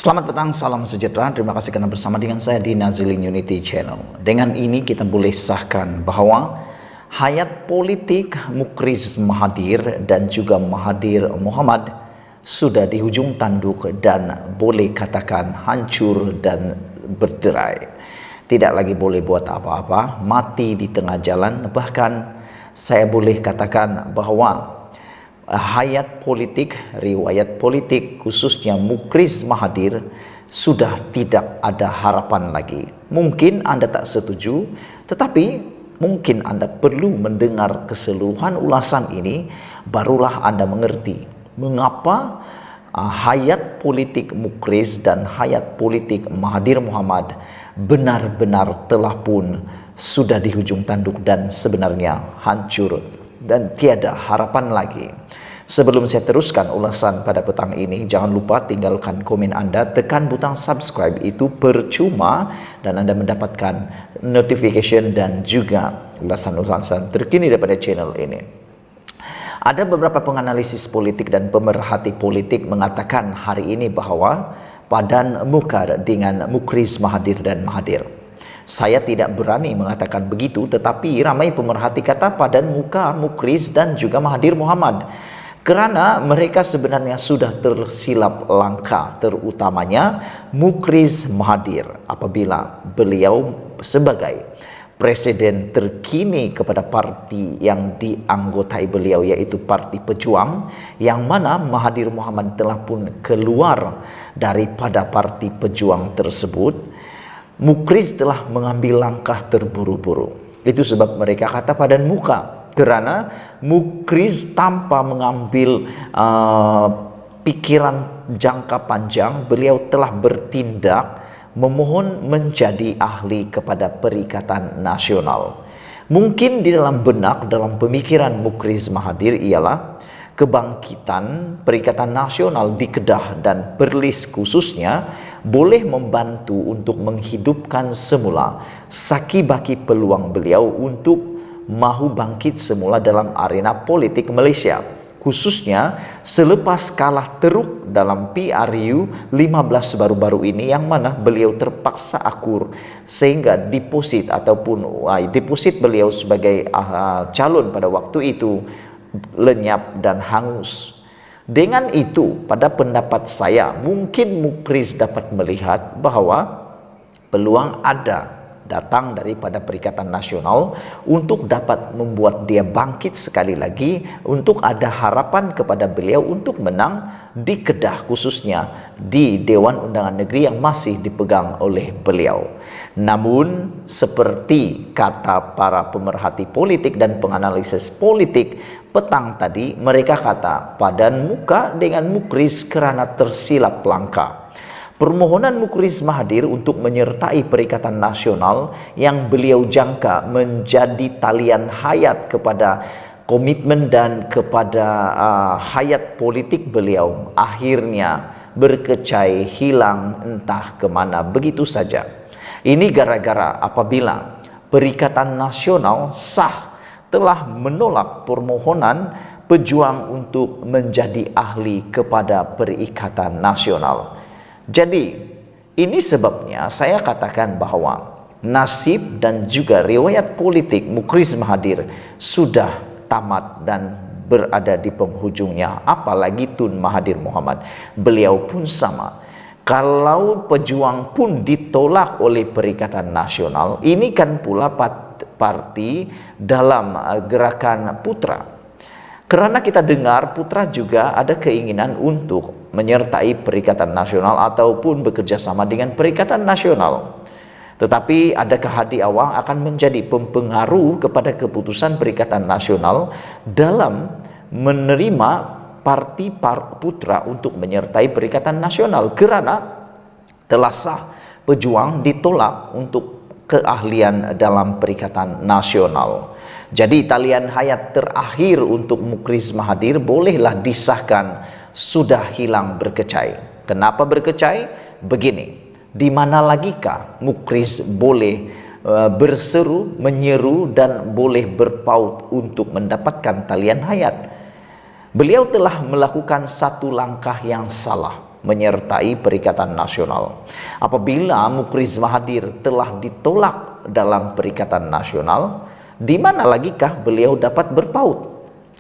Selamat petang, salam sejahtera. Terima kasih karena bersama dengan saya di Nazilin Unity Channel. Dengan ini kita boleh sahkan bahwa hayat politik Mukriz Mahathir dan juga Mahathir Mohamad sudah di hujung tanduk dan boleh katakan hancur dan bercerai. Tidak lagi boleh buat apa-apa, mati di tengah jalan. Bahkan saya boleh katakan bahwa hayat politik, riwayat politik khususnya Mukriz Mahathir sudah tidak ada harapan lagi. Mungkin Anda tak setuju, tetapi mungkin Anda perlu mendengar keseluruhan ulasan ini, barulah Anda mengerti mengapa hayat politik Mukriz dan hayat politik Mahathir Mohamad benar-benar telah pun sudah di hujung tanduk dan sebenarnya hancur dan tiada harapan lagi. Sebelum saya teruskan ulasan pada petang ini, jangan lupa tinggalkan komen Anda, tekan butang subscribe, itu percuma dan Anda mendapatkan notification dan juga ulasan-ulasan terkini daripada channel ini. Ada beberapa penganalisis politik dan pemerhati politik mengatakan hari ini bahwa padan muka dengan Mukriz Mahathir dan Mahathir. Saya tidak berani mengatakan begitu, tetapi ramai pemerhati kata padan muka Mukriz dan juga Mahathir Mohamad. Kerana mereka sebenarnya sudah tersilap langkah, terutamanya Mukriz Mahathir apabila beliau sebagai presiden terkini kepada parti yang dianggotai beliau, yaitu Parti Pejuang, yang mana Mahathir Mohamad telah pun keluar daripada Parti Pejuang tersebut. Mukriz telah mengambil langkah terburu-buru. Itu sebab mereka kata padan muka, kerana Mukriz tanpa mengambil pikiran jangka panjang, beliau telah bertindak memohon menjadi ahli kepada Perikatan Nasional. Mungkin di dalam benak, dalam pemikiran Mukriz Mahathir ialah kebangkitan Perikatan Nasional di Kedah dan Perlis khususnya boleh membantu untuk menghidupkan semula saki-baki peluang beliau untuk mahu bangkit semula dalam arena politik Malaysia, khususnya selepas kalah teruk dalam PRU 15 baru-baru ini, yang mana beliau terpaksa akur sehingga deposit ataupun deposit beliau sebagai calon pada waktu itu lenyap dan hangus. Dengan itu, pada pendapat saya, mungkin Mukriz dapat melihat bahwa peluang ada datang daripada Perikatan Nasional untuk dapat membuat dia bangkit sekali lagi, untuk ada harapan kepada beliau untuk menang di Kedah, khususnya di Dewan Undangan Negeri yang masih dipegang oleh beliau. Namun seperti kata para pemerhati politik dan penganalisis politik petang tadi, mereka kata padan muka dengan Mukriz kerana tersilap langkah. Permohonan Mukriz Mahathir untuk menyertai Perikatan Nasional yang beliau jangka menjadi talian hayat kepada komitmen dan kepada hayat politik beliau, akhirnya berkecai, hilang entah kemana begitu saja. Ini gara-gara apabila Perikatan Nasional sah telah menolak permohonan pejuang untuk menjadi ahli kepada Perikatan Nasional. Jadi ini sebabnya saya katakan bahwa nasib dan juga riwayat politik Mukriz Mahathir sudah tamat dan berada di penghujungnya. Apalagi Tun Mahathir Mohamad, beliau pun sama. Kalau pejuang pun ditolak oleh Perikatan Nasional, ini kan pula parti dalam gerakan Putra. Kerana kita dengar Putra juga ada keinginan untuk menyertai Perikatan Nasional ataupun bekerja sama dengan Perikatan Nasional. Tetapi adakah Hadi Awang akan menjadi pempengaruh kepada keputusan Perikatan Nasional dalam menerima parti Putra untuk menyertai Perikatan Nasional, kerana telah sah pejuang ditolak untuk keahlian dalam Perikatan Nasional. Jadi talian hayat terakhir untuk Mukriz Mahathir bolehlah disahkan sudah hilang, berkecai. Kenapa berkecai? Begini, di mana lagikah Mukriz boleh berseru, menyeru dan boleh berpaut untuk mendapatkan talian hayat? Beliau telah melakukan satu langkah yang salah. menyertai Perikatan Nasional. Apabila Mukriz Mahathir telah ditolak dalam Perikatan Nasional, di mana lagikah beliau dapat berpaut?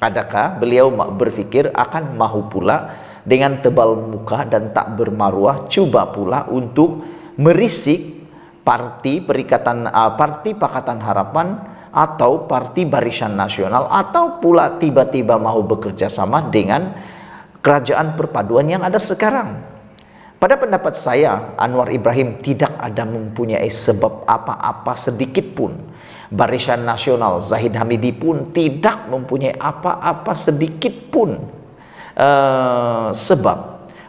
Adakah beliau berpikir akan mahu pula dengan tebal muka dan tak bermaruah cuba pula untuk merisik Parti Pakatan Harapan atau Parti Barisan Nasional, atau pula tiba-tiba mahu bekerja sama dengan Kerajaan Perpaduan yang ada sekarang? Pada pendapat saya, Anwar Ibrahim tidak ada mempunyai sebab apa-apa sedikit pun. Barisan Nasional Zahid Hamidi pun tidak mempunyai apa-apa sedikit pun sebab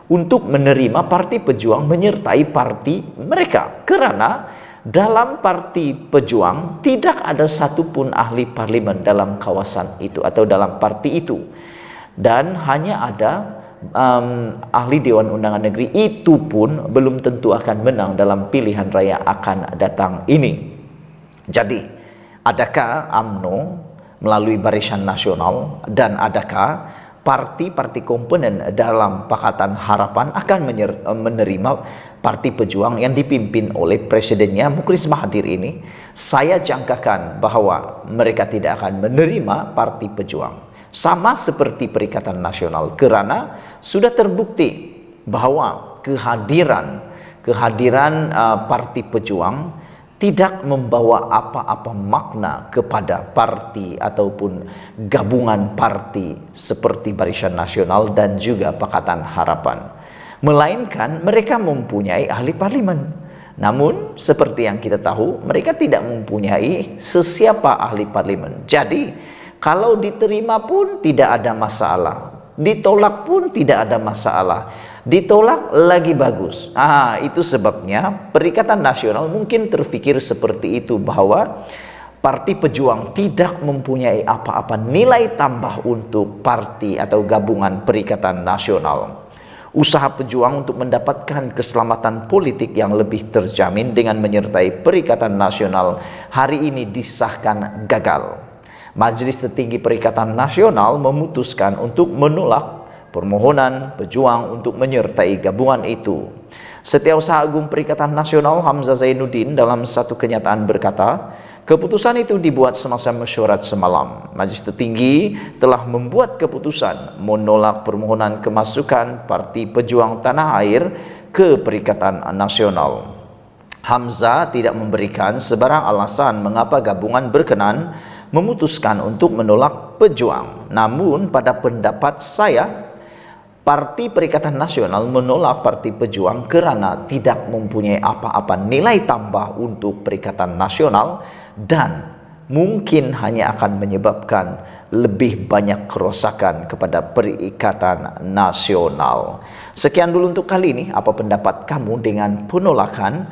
untuk menerima Parti Pejuang menyertai parti mereka, karena dalam Parti Pejuang tidak ada satupun ahli parlimen dalam kawasan itu atau dalam parti itu, dan hanya ada ahli Dewan Undangan Negeri, itu pun belum tentu akan menang dalam pilihan raya akan datang ini. Jadi, adakah UMNO melalui Barisan Nasional dan adakah parti-parti komponen dalam Pakatan Harapan akan menerima Parti Pejuang yang dipimpin oleh presidennya Mukriz Mahathir ini? Saya jangkakan bahwa mereka tidak akan menerima Parti Pejuang. Sama seperti Perikatan Nasional, karena sudah terbukti bahwa kehadiran Parti Pejuang tidak membawa apa-apa makna kepada parti ataupun gabungan parti seperti Barisan Nasional dan juga Pakatan Harapan, melainkan mereka mempunyai ahli parlimen. Namun seperti yang kita tahu, mereka tidak mempunyai sesiapa ahli parlimen. Jadi kalau diterima pun tidak ada masalah, ditolak pun tidak ada masalah, ditolak lagi bagus. Itu sebabnya Perikatan Nasional mungkin terfikir seperti itu, bahwa Parti Pejuang tidak mempunyai apa-apa nilai tambah untuk parti atau gabungan Perikatan Nasional. Usaha pejuang untuk mendapatkan keselamatan politik yang lebih terjamin dengan menyertai Perikatan Nasional hari ini disahkan gagal. Majelis Tertinggi Perikatan Nasional memutuskan untuk menolak permohonan pejuang untuk menyertai gabungan itu. Setiausaha Agung Perikatan Nasional Hamzah Zainuddin dalam satu kenyataan berkata, keputusan itu dibuat semasa mesyuarat semalam. Majelis Tertinggi telah membuat keputusan menolak permohonan kemasukan Parti Pejuang Tanah Air ke Perikatan Nasional. Hamzah tidak memberikan sebarang alasan mengapa gabungan berkenan memutuskan untuk menolak pejuang. Namun pada pendapat saya, Parti Perikatan Nasional menolak Parti Pejuang kerana tidak mempunyai apa-apa nilai tambah untuk Perikatan Nasional dan mungkin hanya akan menyebabkan lebih banyak kerosakan kepada Perikatan Nasional. Sekian dulu untuk kali ini. Apa pendapat kamu dengan penolakan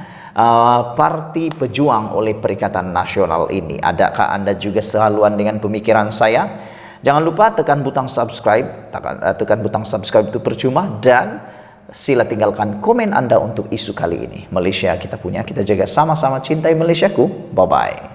Parti Pejuang oleh Perikatan Nasional ini? Adakah Anda juga sehaluan dengan pemikiran saya? Jangan lupa tekan butang subscribe. Tekan butang subscribe itu percuma, dan sila tinggalkan komen Anda untuk isu kali ini. Malaysia kita punya, kita jaga sama-sama, cintai Malaysiaku. Bye-bye.